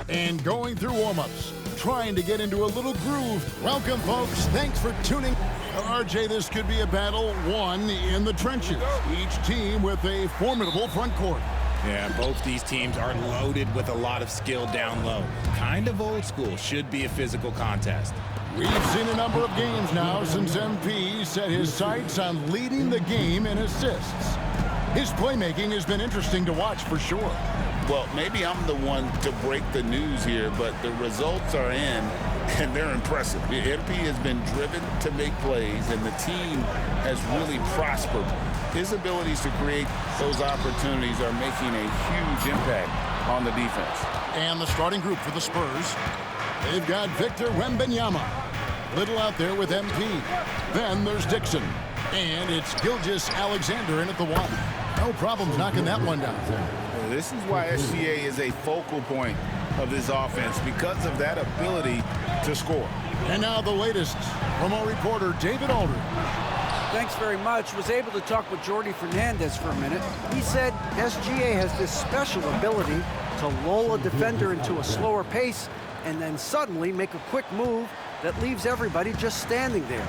And going through warm-ups, trying to get into a little groove. Welcome, folks. Thanks for tuning. RJ, this could be a battle won in the trenches. Each team with a formidable front court. Yeah, both these teams are loaded with a lot of skill down low. Kind of old school. Should be a physical contest. We've seen a number of games now since MP set his sights on leading the game in assists. His playmaking has been interesting to watch for sure. Well, maybe I'm the one to break the news here, but the results are in, and they're impressive. MP has been driven to make plays, and the team has really prospered. His abilities to create those opportunities are making a huge impact on the defense. And the starting group for the Spurs, they've got Victor Wembanyama. Little out there with MP. Then there's Dixon. And it's Gilgeous-Alexander in at the one. No problems knocking that one down. This is why SGA is a focal point of this offense, because of that ability to score. And now the latest from our reporter, David Aldridge. Thanks very much. Was able to talk with Jordy Fernandez for a minute. He said SGA has this special ability to lull a defender into a slower pace and then suddenly make a quick move that leaves everybody just standing there.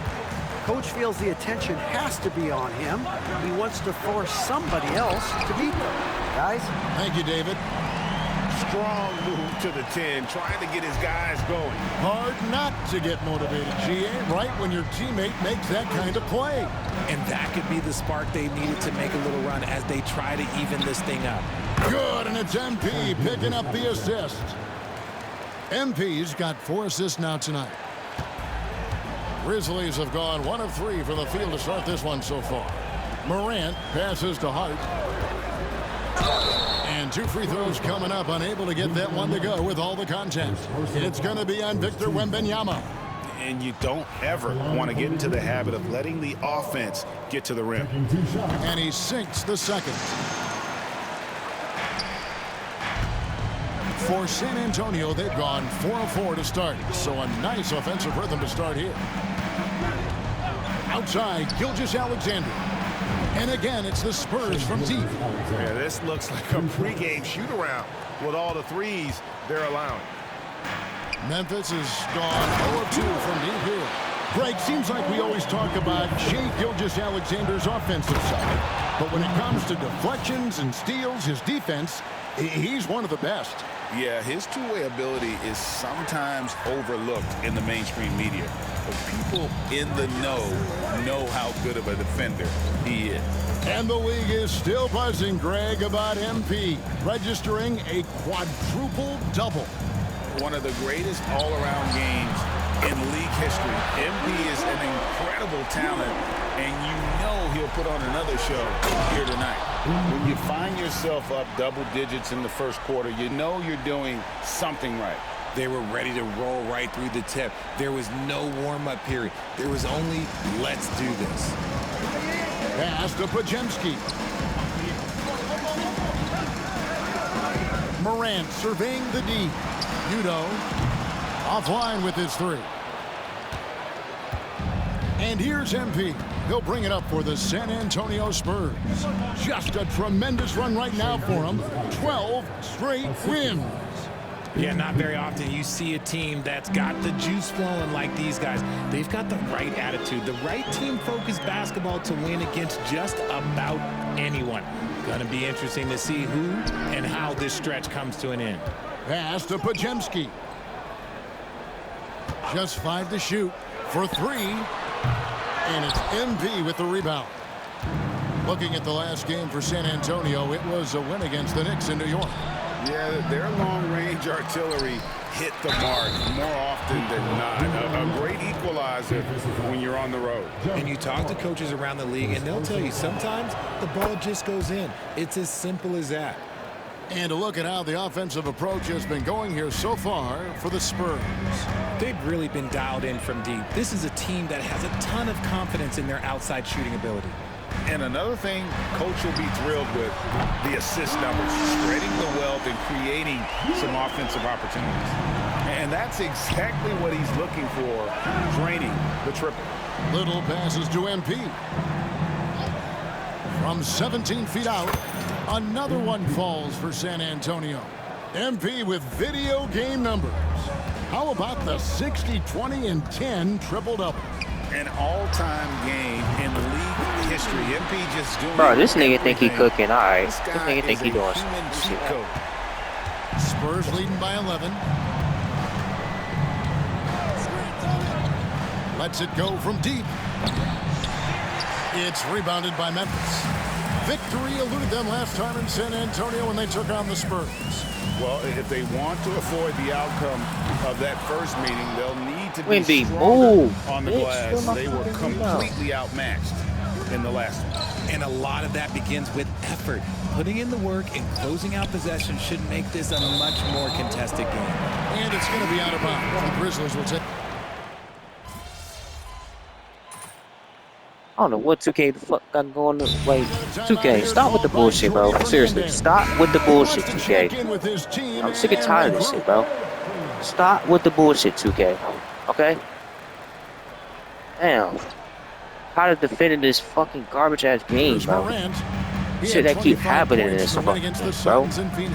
Coach feels the attention has to be on him. He wants to force somebody else to beat them. Guys? Thank you, David. Strong move to the 10, trying to get his guys going. Hard not to get motivated, GA, right when your teammate makes that kind of play. And that could be the spark they needed to make a little run as they try to even this thing up. Good, and it's MP picking up the assist. MP's got 4 assists now tonight. Grizzlies have gone 1 of 3 from the field to start this one so far. Morant passes to Hart. And 2 free throws coming up, unable to get that one to go with all the contact. It's going to be on Victor Wembanyama. And you don't ever want to get into the habit of letting the offense get to the rim. And he sinks the second. For San Antonio, they've gone 4 of 4 to start, so a nice offensive rhythm to start here. Outside, Gilgeous-Alexander. And again, it's the Spurs from deep. Yeah, this looks like a pregame shoot-around with all the threes they're allowing. Memphis has gone 0 of 2 from deep here. Greg, seems like we always talk about Shai Gilgeous-Alexander's offensive side. But when it comes to deflections and steals, his defense, he's one of the best. Yeah, his two-way ability is sometimes overlooked in the mainstream media. But people in the know how good of a defender he is. And the league is still buzzing, Greg, about MP, registering a quadruple double. One of the greatest all-around games in league history. MP is an incredible talent, and you know he'll put on another show here tonight. When you find yourself up double digits in the first quarter, you know you're doing something right. They were ready to roll right through the tip. There was no warm-up period. There was only, let's do this. Pass to Pajemski. Morant surveying the D. Udo offline with his 3. And here's MP. He'll bring it up for the San Antonio Spurs. Just a tremendous run right now for him. 12 straight wins. Yeah, not very often you see a team that's got the juice flowing like these guys. They've got the right attitude, the right team-focused basketball to win against just about anyone. Going to be interesting to see who and how this stretch comes to an end. Pass to Pajemski. Just 5 to shoot for 3. And it's MP with the rebound. Looking at the last game for San Antonio, it was a win against the Knicks in New York. Yeah, their long-range artillery hit the mark more often than not. A great equalizer when you're on the road. And you talk to coaches around the league, and they'll tell you sometimes the ball just goes in. It's as simple as that. And to look at how the offensive approach has been going here so far for the Spurs. They've really been dialed in from deep. This is a team that has a ton of confidence in their outside shooting ability. And another thing, Coach will be thrilled with the assist numbers, spreading the wealth and creating some offensive opportunities. And that's exactly what he's looking for, draining the triple. Little passes to MP. From 17 feet out, another one falls for San Antonio. MP with video game numbers. How about the 60, 20, and 10 triple-double? An all-time game in league history. MP just doing. Bro, this nigga think he cooking. All right, This this guy nigga think is he a doing human some cheat shit. code. Spurs leading by 11. Lets it go from deep. It's rebounded by Memphis. Victory eluded them last time in San Antonio when they took on the Spurs. Well, if they want to avoid the outcome of that first meeting, they'll need to Wimby, be stronger move, on the bitch. glass. They were completely outmatched in the last one. And a lot of that begins with effort. Putting in the work and closing out possession should make this a much more contested game. And it's going to be out of bounds. The Grizzlies will take. I don't know what 2K the fuck got going on. Wait, 2K, stop with the bullshit, bro. Seriously, stop with the bullshit, 2K. I'm sick and tired of this shit, bro. Stop with the bullshit, 2K. Okay? Damn. Tired of defending this fucking garbage ass game, bro. Shit that keep happening in this fucking game, bro.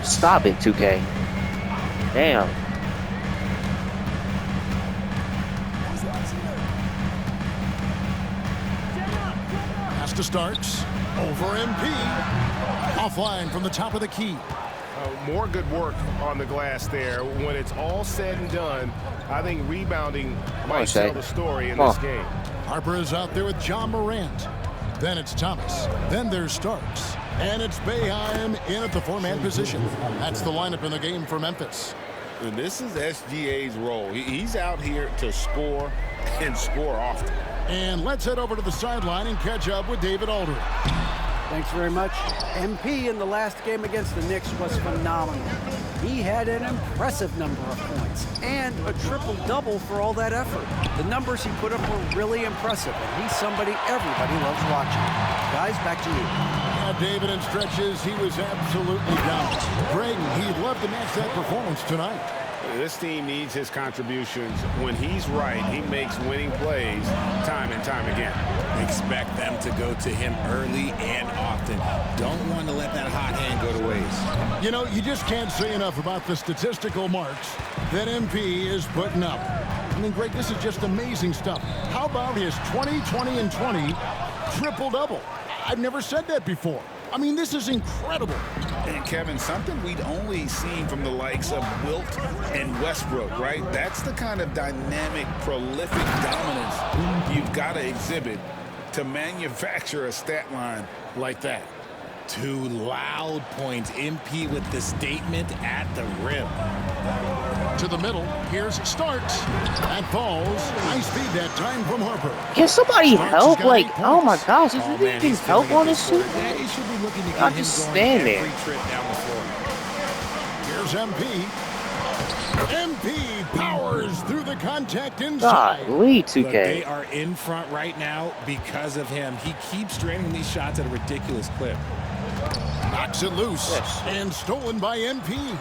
Stop it, 2K. Damn. To starts over MP. Offline from the top of the key. More good work on the glass there. When it's all said and done, I think rebounding might tell the story in this game. Harper is out there with John Morant. Then it's Thomas. Then there's Starks. And it's Boeheim in at the four-man position. That's the lineup in the game for Memphis. And this is SGA's role. He's out here to score and score often. And let's head over to the sideline and catch up with David Aldridge. Thanks very much. MP in the last game against the Knicks was phenomenal. He had an impressive number of points and a triple-double for all that effort. The numbers he put up were really impressive, and he's somebody everybody loves watching. Guys, back to you. Yeah, David, in stretches, he was absolutely down. Greg, he'd love to match that performance tonight. This team needs his contributions. When he's right, he makes winning plays time and time again. Expect them to go to him early and often. Don't want to let that hot hand go to waste. You know, you just can't say enough about the statistical marks that MP is putting up. I mean, Greg, this is just amazing stuff. How about his 20, 20, and 20 triple-double? I've never said that before. I mean, this is incredible. And Kevin, something we'd only seen from the likes of Wilt and Westbrook, right? That's the kind of dynamic, prolific dominance you've got to exhibit to manufacture a stat line like that. 2 loud points. MP with the statement at the rim. To the middle, here's Starks. That falls. High speed that time from Harper. Can somebody help? Like, oh my gosh, is Oh, there man, any he's help feeling on it this this shit? quarter. Yeah, he should be looking to get I'll him just going stand every there. trip down the floor. Here's MP. MP powers through the contact inside. God, lead Look, they 2K. are in front right now because of him. He keeps draining these shots at a ridiculous clip. Knocks it loose. Yes. And stolen by MP.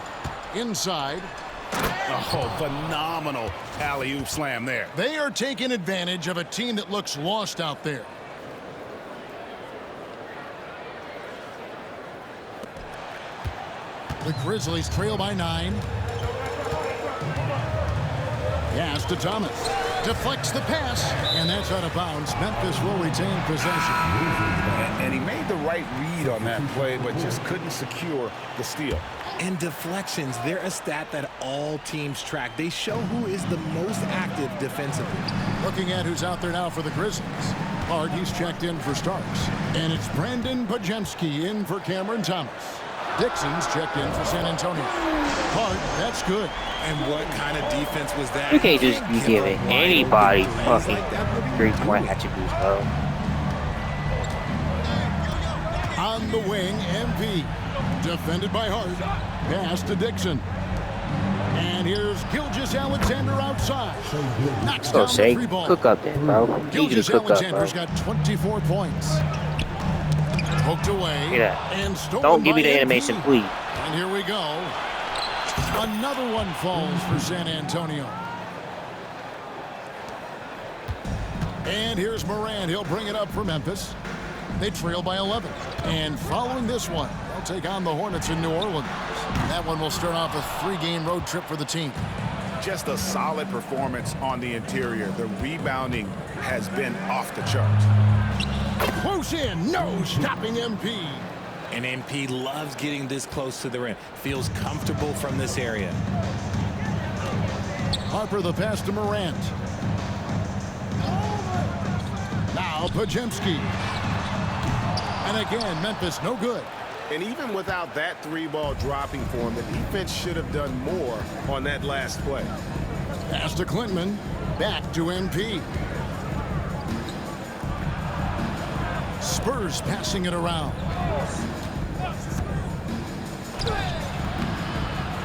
Inside. Oh, phenomenal alley-oop slam there. They are taking advantage of a team that looks lost out there. The Grizzlies trail by 9. Pass to Thomas. Deflects the pass, and that's out of bounds. Memphis will retain possession. And he made the right read on that play, but just couldn't secure the steal. And deflections, they're a stat that all teams track. They show who is the most active defensively. Looking at who's out there now for the Grizzlies. Hard, he's checked in for Starks. And it's Brandon Pajemski in for Cameron Thomas. Dixon's checked in for San Antonio. Hard, that's good. And what kind of defense was that? You can't just be giving anybody fucking Like that would be 3-point attributes, bro. On the wing, MP. Defended by Hart. Pass to Dixon. And here's Gilgeous-Alexander outside. Knocks So down say, the free ball. cook up then, bro. Need you to cook up, bro. Gilgeous-Alexander's got 24 points. Poked away. Look at that. And stolen Don't give me by the MP. animation, please. And here we go. Another one falls for San Antonio. And here's Morant. He'll bring it up for Memphis. They trail by 11. And following this one, they'll take on the Hornets in New Orleans. That one will start off a 3-game road trip for the team. Just a solid performance on the interior. The rebounding has been off the charts. Close in, no stopping MP. And MP loves getting this close to the rim. Feels comfortable from this area. Harper the pass to Morant. Now Pajemski. And again, Memphis no good. And even without that 3-ball dropping for him, the defense should have done more on that last play. Pass to Klintman. Back to MP. Spurs passing it around.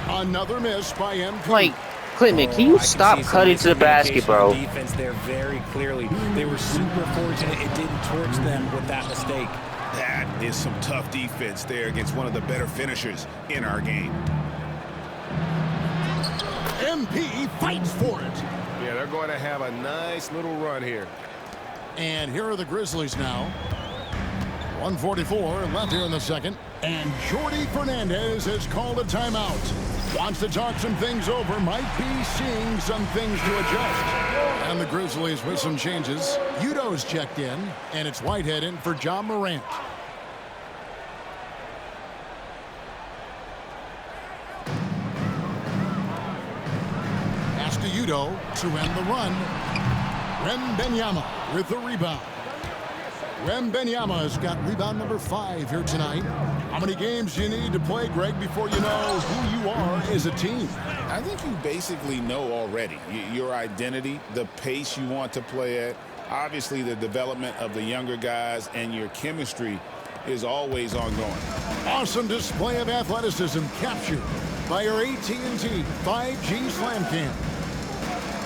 Another miss by MP. Like, Klintman, can you stop cutting to the basket, bro? Defense there very clearly. They were super fortunate it didn't torch them with that mistake. That is some tough defense there against one of the better finishers in our game. MP fights for it. Yeah, they're going to have a nice little run here. And here are the Grizzlies now. 1:44 left here in the second. And Jordy Fernandez has called a timeout. Wants to talk some things over. Might be seeing some things to adjust. And the Grizzlies with some changes. Udo's checked in. And it's Whitehead in for John Morant. Pass to Udo to end the run. Wembanyama with the rebound. Wembanyama has got rebound number 5 here tonight. How many games do you need to play, Greg, before you know who you are as a team? I think you basically know already your identity, the pace you want to play at, obviously the development of the younger guys, and your chemistry is always ongoing. Awesome display of athleticism captured by our AT&T 5G Slam Cam.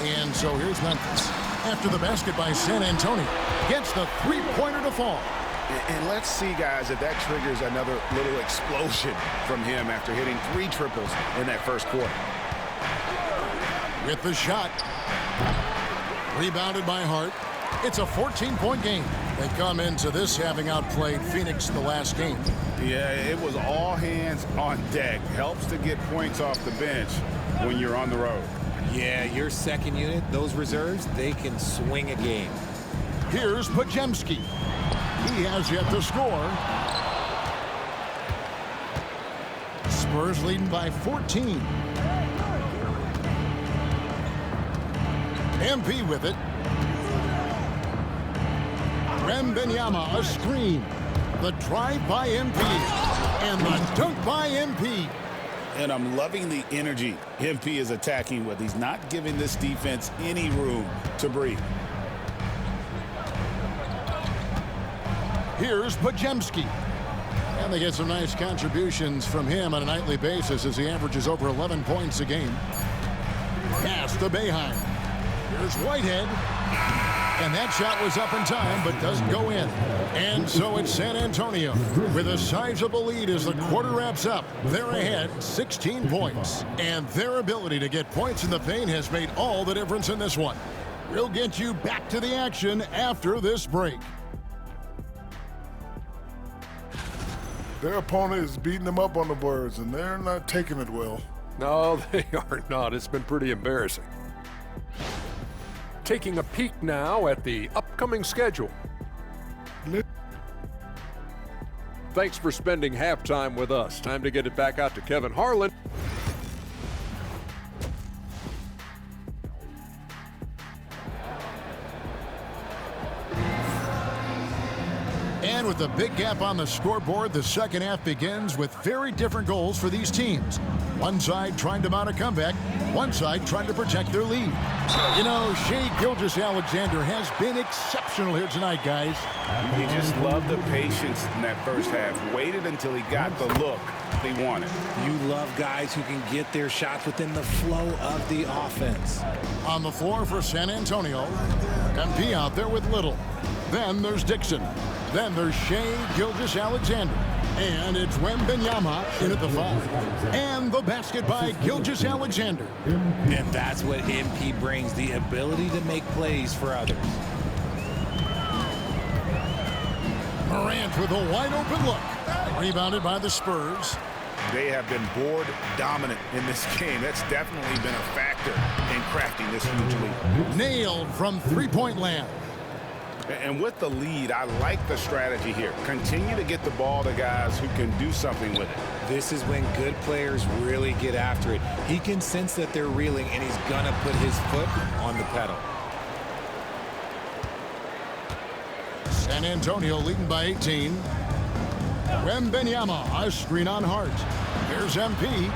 And so here's Memphis. After the basket by San Antonio, gets the 3-pointer to fall. And let's see, guys, if that triggers another little explosion from him after hitting 3 triples in that first quarter. With the shot. Rebounded by Hart. It's a 14-point game. They come into this having outplayed Phoenix the last game. Yeah, it was all hands on deck. Helps to get points off the bench when you're on the road. Yeah, your second unit, those reserves, they can swing a game. Here's Pajemski. He has yet to score. Spurs leading by 14. MP with it. Wembanyama a screen. The drive by MP. And the dunk by MP. And I'm loving the energy MP is attacking with. He's not giving this defense any room to breathe. Here's Pajemski. And they get some nice contributions from him on a nightly basis as he averages over 11 points a game. Pass to Boeheim. Here's Whitehead. And that shot was up in time, but doesn't go in. And so it's San Antonio with a sizable lead as the quarter wraps up. They're ahead 16 points. And their ability to get points in the paint has made all the difference in this one. We'll get you back to the action after this break. Their opponent is beating them up on the boards, and they're not taking it well. No, they are not. It's been pretty embarrassing. Taking a peek now at the upcoming schedule. Thanks for spending halftime with us. Time to get it back out to Kevin Harlan. And with the big gap on the scoreboard, the second half begins with very different goals for these teams. One side trying to mount a comeback, one side trying to protect their lead. You know, Shai Gilgeous-Alexander has been exceptional here tonight, guys. You just love the patience in that first half. Waited until he got the look he wanted. You love guys who can get their shots within the flow of the offense. On the floor for San Antonio, MP out there with Little. Then there's Dixon. Then there's Shai Gilgeous-Alexander. And it's Wembanyama in at the foul. And the basket by Gilgeous-Alexander. And that's what MP brings, the ability to make plays for others. Morant Morant with a wide open look. Rebounded by the Spurs. They have been board dominant in this game. That's definitely been a factor in crafting this huge lead. Nailed from three-point land. And with the lead, I like the strategy here. Continue to get the ball to guys who can do something with it. This is when good players really get after it. He can sense that they're reeling, and he's going to put his foot on the pedal. San Antonio leading by 18. Wembanyama, a screen on Hart. Here's MP.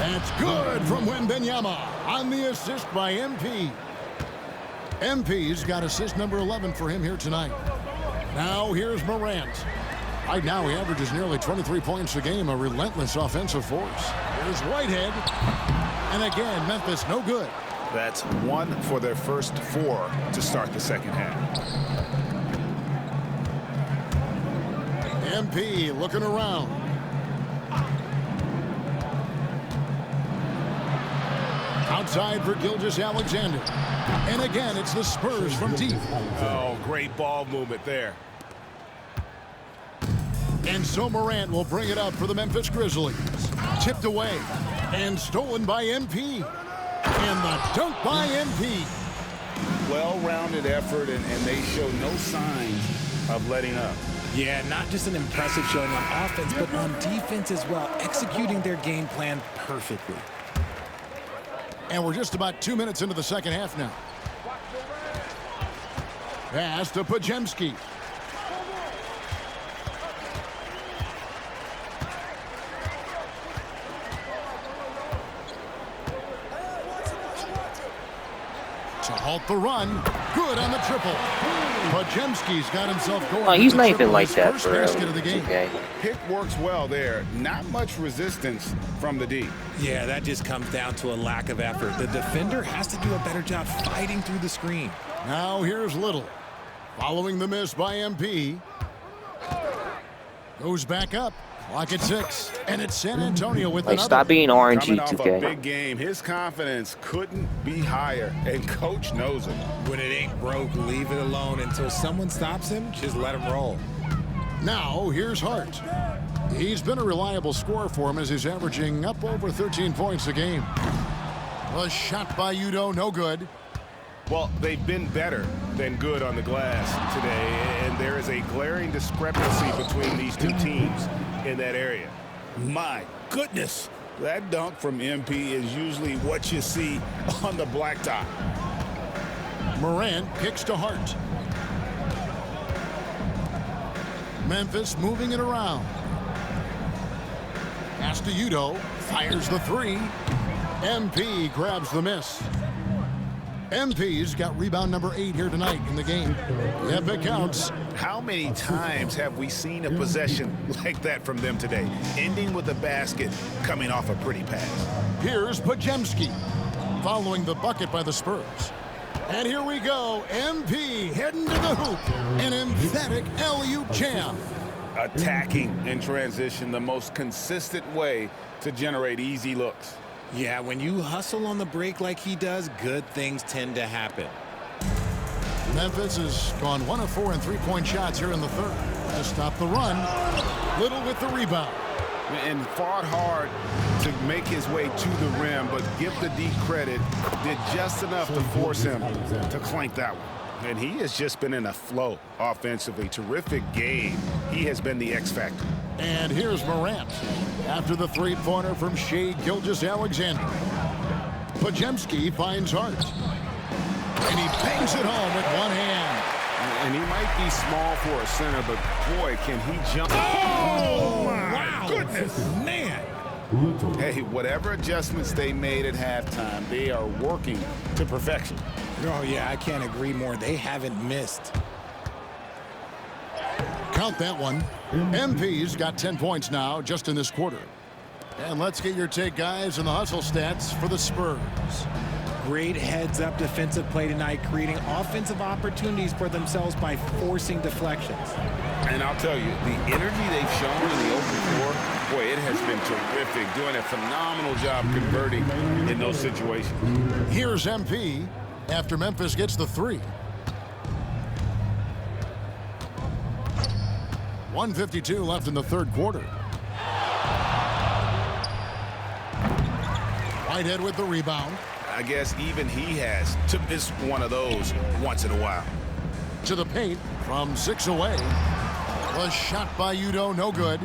That's good from Wembanyama on the assist by MP. MP's got assist number 11 for him here tonight. Now here's Morant. Right now he averages nearly 23 points a game, a relentless offensive force. Here's Whitehead. And again, Memphis no good. That's 1 for their first 4 to start the second half. MP looking around. Outside for Gilgeous-Alexander. And again, it's the Spurs from deep. Oh, great ball movement there. And so Morant will bring it up for the Memphis Grizzlies. Tipped away and stolen by MP. And the dunk by MP. Well-rounded effort, and they show no signs of letting up. Yeah, not just an impressive showing on offense, but on defense as well, executing their game plan perfectly. And we're just about 2 minutes into the second half now. Pass to Podziemski. To halt the run. Good on the triple. Podziemski's got himself going. Oh, he's not even like that, bro. Okay. Pick works well there. Not much resistance from the D. Yeah, that just comes down to a lack of effort. The defender has to do a better job fighting through the screen. Now here's Little. Following the miss by MP. Goes back up. Clock at 6. And it's San Antonio with another. Stop being RNG, Coming off 2K. a big game, his confidence couldn't be higher, and coach knows it. When it ain't broke, leave it alone until someone stops him. Just let him roll. Now here's Hart. He's been a reliable scorer for him as he's averaging up over 13 points a game. A shot by Udo, no good. Well, they've been better than good on the glass today, and there is a glaring discrepancy between these two teams in that area. My goodness, that dunk from MP is usually what you see on the blacktop. Morant kicks to Hart. Memphis moving it around. Pass to Udo, fires the 3. MP grabs the miss. MP's got rebound number 8 here tonight in the game. If it counts. How many times have we seen a possession like that from them today, ending with a basket coming off a pretty pass? Here's Podziemski following the bucket by the Spurs. And here we go. MP heading to the hoop. An emphatic alley-oop jam. Attacking in transition, the most consistent way to generate easy looks. Yeah, when you hustle on the break like he does, good things tend to happen. Memphis has gone 1 of 4 in three-point shots here in the third. To stop the run, Little with the rebound. And fought hard to make his way to the rim, but give the D credit, did just enough to force him to clank that one. And he has just been in a flow offensively. Terrific game. He has been the X factor. And here's Morant after the three-pointer from Shai Gilgeous-Alexander. Podziemski finds Hart. And he bangs it home with one hand. And he might be small for a center, but boy, can he jump. Oh, my goodness, man. Hey, whatever adjustments they made at halftime, they are working to perfection. Oh, yeah, I can't agree more. They haven't missed. Count that one. MP's got 10 points now just in this quarter. And let's get your take, guys, on the hustle stats for the Spurs. Great heads-up defensive play tonight, creating offensive opportunities for themselves by forcing deflections. And I'll tell you, the energy they've shown in the open floor, boy, it has been terrific, doing a phenomenal job converting in those situations. Here's MP after Memphis gets the 3. 1:52 left in the third quarter. Whitehead with the rebound. I guess even he has to miss one of those once in a while. To the paint from 6 away. Was shot by Udo, no good.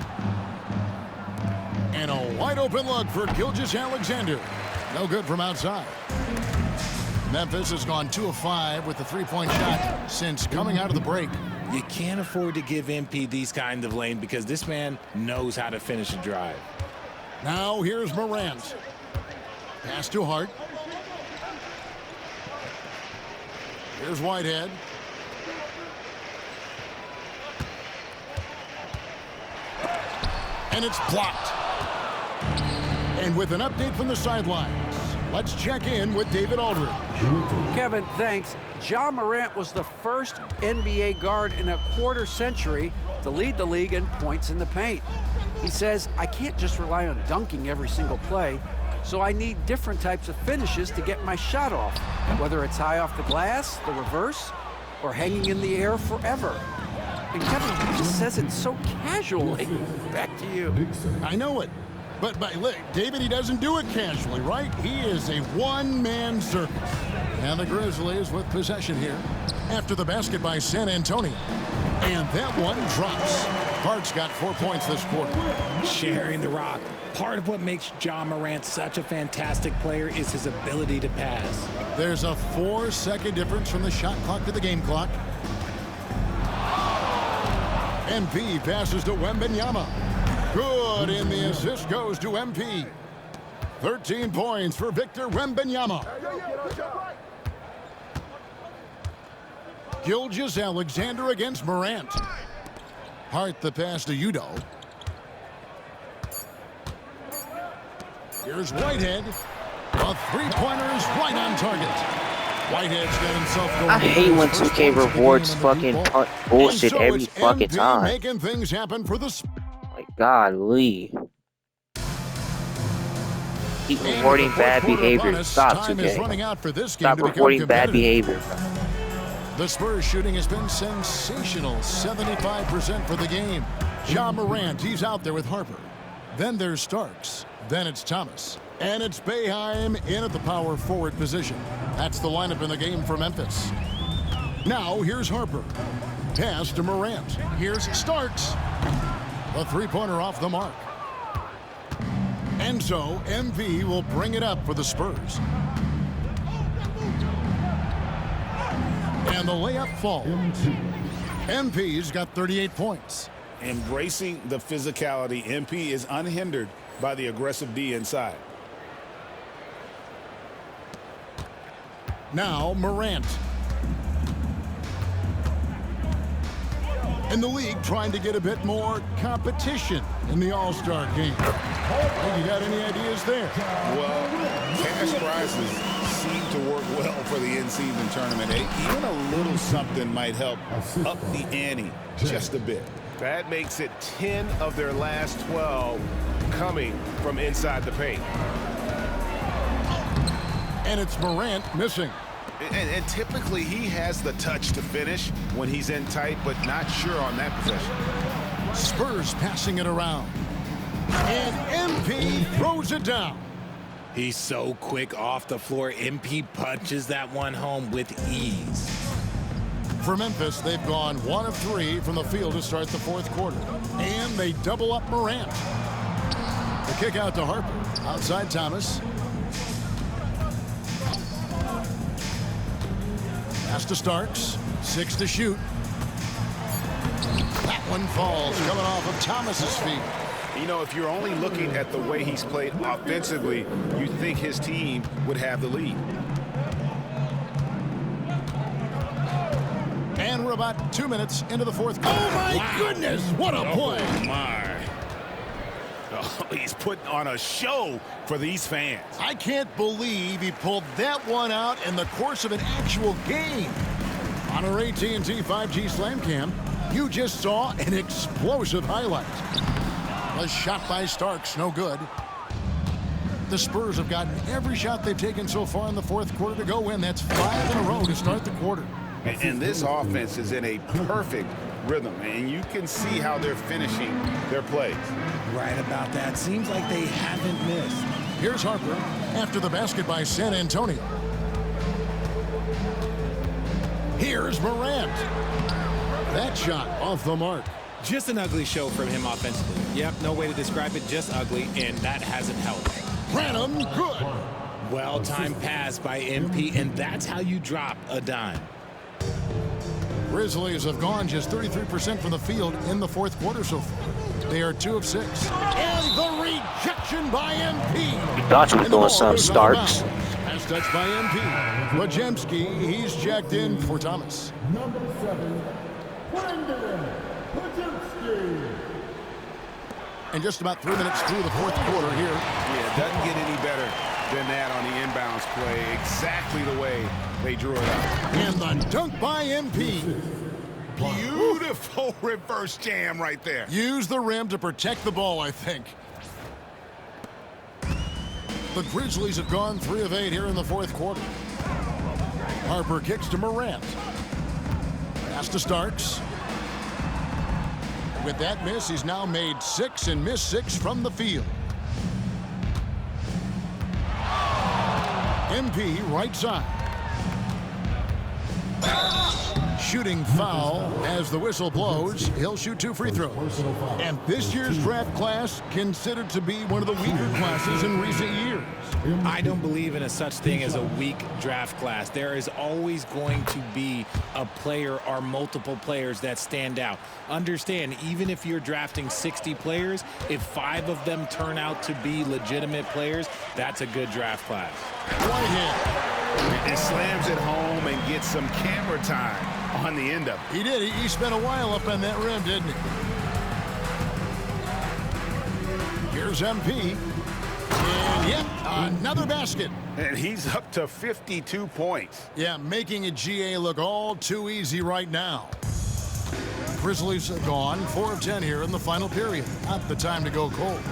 And a wide open look for Gilgeous-Alexander. No good from outside. Memphis has gone 2 of 5 with the three-point shot since coming out of the break. You can't afford to give MP these kind of lane because this man knows how to finish a drive. Now here's Morant. Pass to Hart. Here's Whitehead. And it's blocked. And with an update from the sidelines, let's check in with David Aldridge. Kevin, thanks. Ja Morant was the first NBA guard in a quarter century to lead the league in points in the paint. He says, I can't just rely on dunking every single play, so I need different types of finishes to get my shot off, whether it's high off the glass, the reverse, or hanging in the air forever. And Kevin, he just says it so casually. Back to you. I know it. But look, David, he doesn't do it casually, right? He is a one-man circus. And the Grizzlies with possession here after the basket by San Antonio. And that one drops. Hart's got 4 points this quarter. Sharing the rock. Part of what makes Ja Morant such a fantastic player is his ability to pass. There's a 4-second difference from the shot clock to the game clock. MP passes to Wembanyama. Good, and the assist goes to MP. 13 points for Victor Wembanyama. Gilgeous-Alexander against Morant. Hart the pass to Udo. Here's Whitehead. A three-pointer's right on target. Whitehead's got himself going. I hate when 2K rewards fucking bullshit every fucking time. Making things happen for the. Like, golly. Keep rewarding bad behavior. Stop, 2K. Stop rewarding bad behavior. The Spurs shooting has been sensational. 75% for the game. Ja Morant, he's out there with Harper. Then there's Starks. Then it's Thomas. And it's Boeheim in at the power forward position. That's the lineup in the game for Memphis. Now here's Harper. Pass to Morant. Here's Starks. A three-pointer off the mark. And so MV will bring it up for the Spurs. And the layup falls. MP's got 38 points. Embracing the physicality, MP is unhindered by the aggressive D inside. Now Morant. In the league trying to get a bit more competition in the All-Star game. You got any ideas there? Well, cash prizes seem to work well for the in-season tournament. Even a little something might help up the ante just a bit. That makes it 10 of their last 12 coming from inside the paint. And it's Morant missing. And typically he has the touch to finish when he's in tight, but not sure on that possession. Spurs passing it around. And MP throws it down. He's so quick off the floor. MP punches that one home with ease. For Memphis, they've gone 1 of 3 from the field to start the fourth quarter. And they double up Morant. The kick out to Harper. Outside Thomas. Pass to Starks. 6 to shoot. That one falls coming off of Thomas's feet. You know, if you're only looking at the way he's played offensively, you think his team would have the lead. And we're about 2 minutes into the fourth quarter. Oh, my goodness. What a play. Oh, my. Oh, he's putting on a show for these fans. I can't believe he pulled that one out in the course of an actual game. On our AT&T 5G Slam Cam, you just saw an explosive highlight. A shot by Starks, no good. The Spurs have gotten every shot they've taken so far in the fourth quarter to go in. That's 5 in a row to start the quarter. And this offense is in a perfect rhythm, and you can see how they're finishing their plays. Right about that. Seems like they haven't missed. Here's Harper after the basket by San Antonio. Here's Morant. That shot off the mark. Just an ugly show from him offensively. Yep, no way to describe it, just ugly, and that hasn't helped. Random, good. Well-timed pass by MP, and that's how you drop a dime. Grizzlies have gone just 33% from the field in the fourth quarter so far. They are 2 of 6. And the rejection by MP. You thought you were doing some Starks. Pass touch by MP. Wojemski, he's checked in for Thomas. Number 7, Brandon Wojemski. And just about 3 minutes through the fourth quarter here. Yeah, it doesn't get any better than that on the inbounds play. Exactly the way they drew it up. And the dunk by MP. Beautiful reverse jam right there. Use the rim to protect the ball, I think. The Grizzlies have gone 3 of 8 here in the fourth quarter. Harper kicks to Morant. Pass to Starks. With that miss, he's now made 6 and missed 6 from the field. MP right side. Shooting foul as the whistle blows. He'll shoot 2 free throws. And this year's draft class considered to be one of the weaker classes in recent years. I don't believe in a such thing as a weak draft class. There is always going to be a player or multiple players that stand out. Understand, even if you're drafting 60 players, if 5 of them turn out to be legitimate players, that's a good draft class. Whitehead. And slams it home and gets some camera time on the end of it. He did. He spent a while up on that rim, didn't he? Here's MP. And yep, another basket. And he's up to 52 points. Yeah, making a GA look all too easy right now. Grizzlies are gone 4 of 10 here in the final period. Not the time to go cold.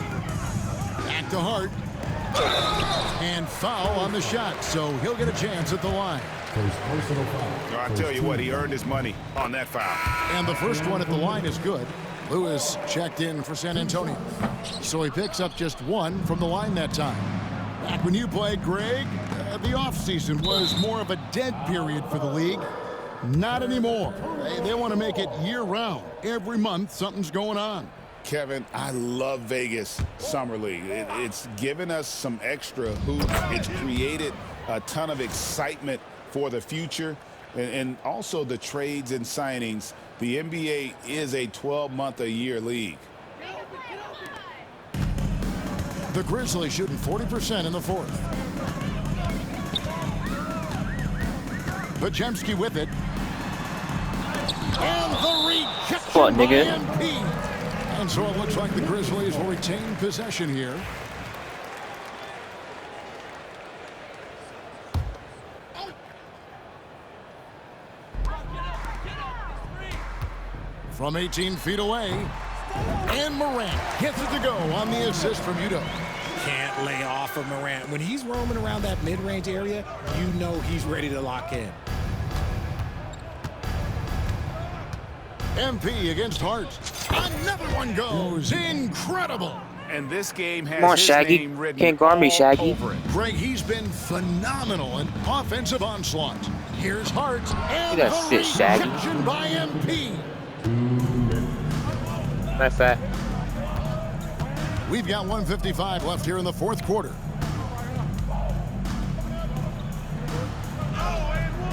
Back to Hart. And foul on the shot, so he'll get a chance at the line. I tell you what, he earned his money on that foul. And the first one at the line is good. Lewis checked in for San Antonio. So he picks up just 1 from the line that time. Back when you played, Greg, the offseason was more of a dead period for the league. Not anymore. They want to make it year-round. Every month, something's going on. Kevin, I love Vegas Summer League. It's given us some extra hoops. It's created a ton of excitement for the future. And also the trades and signings. The NBA is a 12-month-a-year league. The Grizzlies shooting 40% in the fourth. Wojemski with it. And the rejection What, nigga? by MP. And so it looks like the Grizzlies will retain possession here. From 18 feet away. And Morant gets it to go on the assist from Udo. Can't lay off of Morant. When he's roaming around that mid-range area, you know he's ready to lock in. MP against Hart. Another one goes. Incredible. And this game has Come on, his Shaggy. name written Can't guard me, all Shaggy. over it. Greg, he's been phenomenal in offensive onslaught. Here's Hart. And Look at the that shit, Shaggy. rejection by MP. Matter of fact, We've got 1:55 left here in the fourth quarter.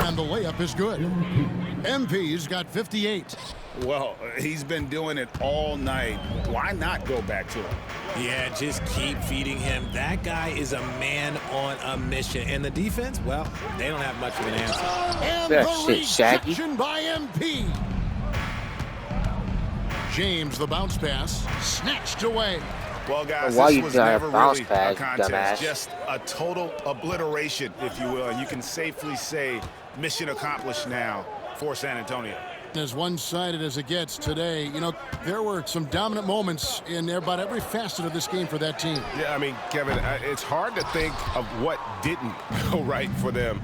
And the layup is good. MP's got 58. Well, he's been doing it all night. Why not go back to him? Yeah, just keep feeding him. That guy is a man on a mission. And the defense, well, they don't have much of an answer. And that the shit, Shaggy. rejection by MP. James, the bounce pass, snatched away. Well, guys, why this you was trying to never bounce really pass, a contest. dumbass? Just a total obliteration, if you will. And you can safely say mission accomplished now for San Antonio. As one-sided as it gets today, you know, there were some dominant moments in about every facet of this game for that team. Yeah, I mean, Kevin, it's hard to think of what didn't go right for them.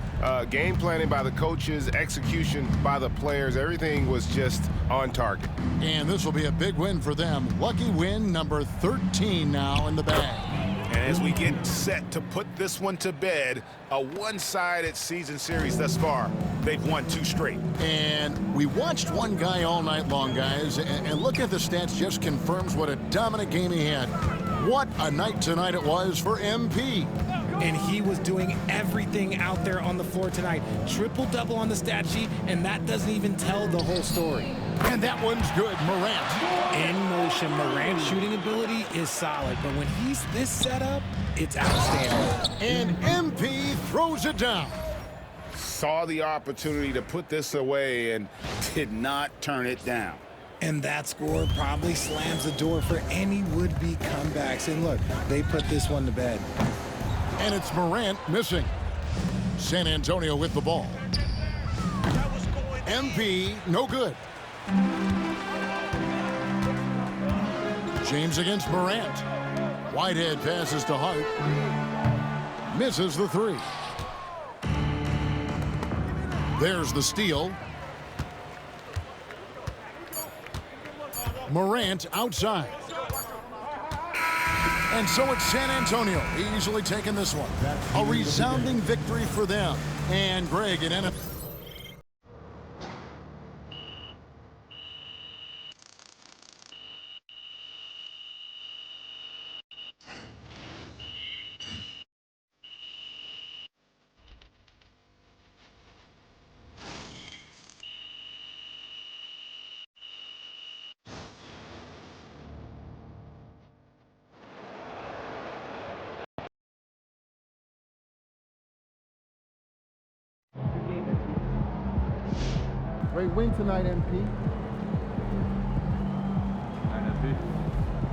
Game planning by the coaches, execution by the players, everything was just on target. And this will be a big win for them. Lucky win number 13 now in the bag. And as we get set to put this one to bed, a one-sided season series thus far. They've won 2 straight. And we watched one guy all night long, guys, and look at the stats just confirms what a dominant game he had. What a night tonight it was for MP. And he was doing everything out there on the floor tonight. Triple-double on the stat sheet, and that doesn't even tell the whole story. And that one's good, Morant. In motion, Morant's shooting ability is solid, but when he's this set up, it's outstanding. And MP throws it down. Saw the opportunity to put this away and did not turn it down. And that score probably slams the door for any would-be comebacks. And look, they put this one to bed. And it's Morant missing. San Antonio with the ball. MP, no good. James against Morant. Whitehead passes to Hart. Misses the 3. There's the steal. Morant outside. And so it's San Antonio easily taking this one. A resounding victory for them. And Greg at NFL. Great win tonight, MP.